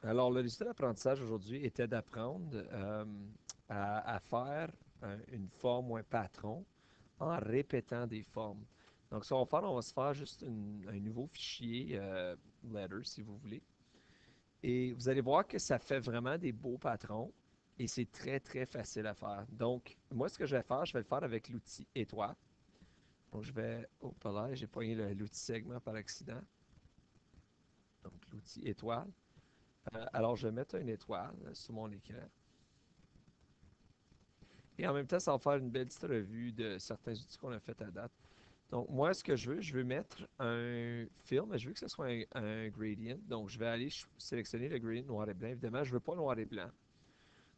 Alors, le résultat d'apprentissage aujourd'hui était d'apprendre à faire une forme ou un patron en répétant des formes. Donc, ce qu'on va faire, on va se faire juste un nouveau fichier letter, si vous voulez. Et vous allez voir que ça fait vraiment des beaux patrons et c'est très, très facile à faire. Donc, moi, ce que je vais faire, je vais le faire avec l'outil étoile. Donc, je vais. Oh, là, j'ai poigné l'outil segment par accident. Donc, l'outil étoile. Alors, je vais mettre une étoile sur mon écran. Et en même temps, ça va faire une belle petite revue de certains outils qu'on a fait à date. Donc, moi, ce que je veux mettre un film, mais je veux que ce soit un gradient. Donc, je vais aller sélectionner le gradient noir et blanc. Évidemment, je ne veux pas noir et blanc.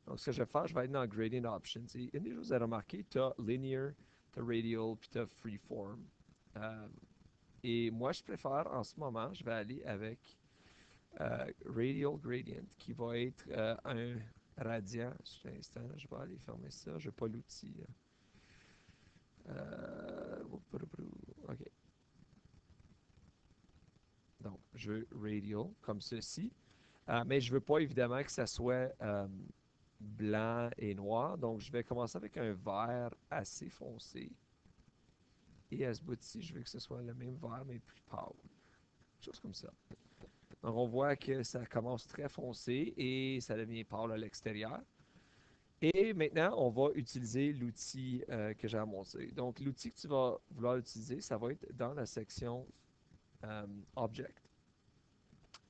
Donc, ce que je vais faire, je vais aller dans Gradient Options. Et une des choses à remarquer, tu as Linear, tu as Radial, puis tu as Freeform. Euh, et moi, je préfère, en ce moment, je vais aller avec Radial Gradient, qui va être un radian. Juste un instant, je vais aller fermer ça. Je n'ai pas l'outil. OK. Donc, je veux Radial, comme ceci. Mais je ne veux pas, évidemment, que ça soit blanc et noir. Donc, je vais commencer avec un vert assez foncé. Et à ce bout-ci, je veux que ce soit le même vert, mais plus pâle. Chose comme ça. Donc, on voit que ça commence très foncé et ça devient pâle à l'extérieur. Et maintenant, on va utiliser l'outil que j'ai montré. Donc, l'outil que tu vas vouloir utiliser, ça va être dans la section euh, Object,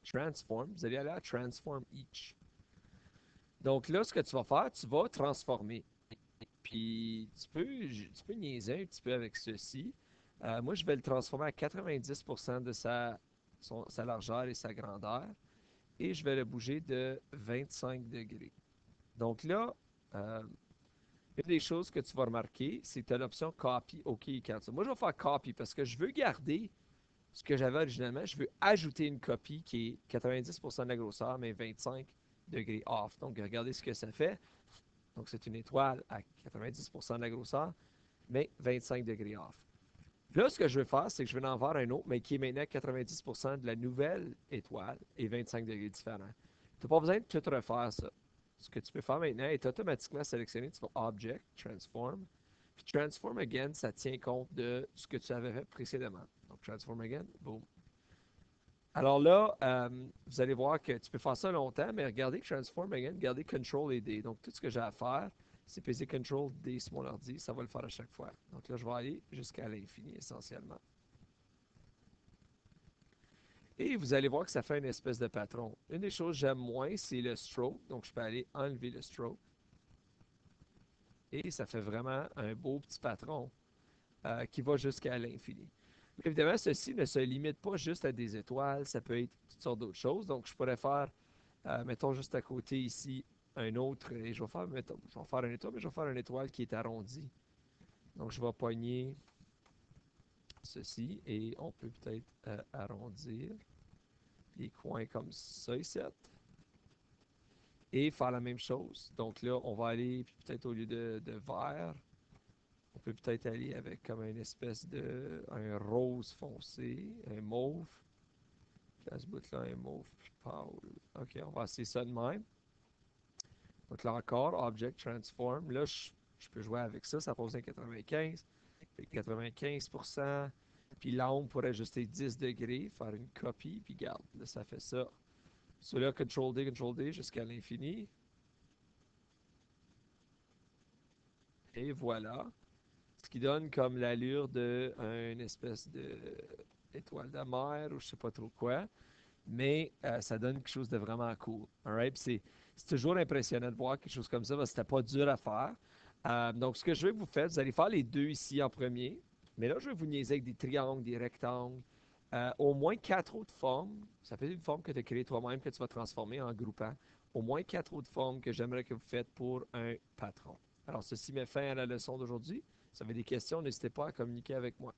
Transform. Vous allez aller à Transform Each. Donc là, ce que tu vas faire, tu vas transformer. Puis tu peux niaiser un petit peu avec ceci. Moi, je vais le transformer à 90% de sa largeur et sa grandeur. Et je vais le bouger de 25 degrés. Donc là, euh, une des choses que tu vas remarquer, c'est que tu as l'option Copy, OK et Cancel. Moi, je vais faire Copy parce que je veux garder ce que j'avais originalement. Je veux ajouter une copie qui est 90% de la grosseur, mais 25 degrés off. Donc, regardez ce que ça fait. Donc, c'est une étoile à 90% de la grosseur, mais 25 degrés off. Là, ce que je vais faire, c'est que je vais en voir un autre, mais qui est maintenant 90% de la nouvelle étoile et 25 degrés différents. Tu n'as pas besoin de tout refaire ça. Ce que tu peux faire maintenant est automatiquement sélectionner, tu vas Object, Transform. Puis Transform Again, ça tient compte de ce que tu avais fait précédemment. Donc, Transform Again, boom. Alors là, vous allez voir que tu peux faire ça longtemps, mais regardez Transform Again, regardez Control et D. Donc, tout ce que j'ai à faire, c'est peser Control D sur mon ordi, ça va le faire à chaque fois. Donc là, je vais aller jusqu'à l'infini essentiellement. Et vous allez voir que ça fait une espèce de patron. Une des choses que j'aime moins, c'est le stroke. Donc, je peux aller enlever le stroke. Et ça fait vraiment un beau petit patron qui va jusqu'à l'infini. Évidemment, ceci ne se limite pas juste à des étoiles, ça peut être toutes sortes d'autres choses. Donc, je pourrais faire, mettons juste à côté ici, un autre, et je vais faire, mettons, je vais faire une étoile, mais je vais faire une étoile qui est arrondie. Donc, je vais pogner ceci, et on peut peut-être arrondir les coins comme ça ici, et faire la même chose. Donc là, on va aller, puis peut-être au lieu de vert, on peut peut-être aller avec comme une espèce de, un rose foncé, un mauve. Puis à ce bout-là, un mauve plus pâle. OK, on va essayer ça de même. Donc là encore, Object Transform. Là, je peux jouer avec ça. Ça pose un 95. 95%. Puis l'ombre pour ajuster 10 degrés, faire une copie, puis garde. Là, ça fait ça. Celui-là, Ctrl D jusqu'à l'infini. Et voilà. Ce qui donne comme l'allure d'une espèce de étoile de mer ou je sais pas trop quoi. Mais ça donne quelque chose de vraiment cool. Alright? C'est toujours impressionnant de voir quelque chose comme ça parce que c'était pas dur à faire. Donc, ce que je vais vous faire, vous allez faire les deux ici en premier. Mais là, je vais vous niaiser avec des triangles, des rectangles, au moins quatre autres formes. Ça peut être une forme que tu as créée toi-même que tu vas transformer en groupant. Au moins quatre autres formes que j'aimerais que vous faites pour un patron. Alors, ceci met fin à la leçon d'aujourd'hui. Si vous avez des questions, n'hésitez pas à communiquer avec moi.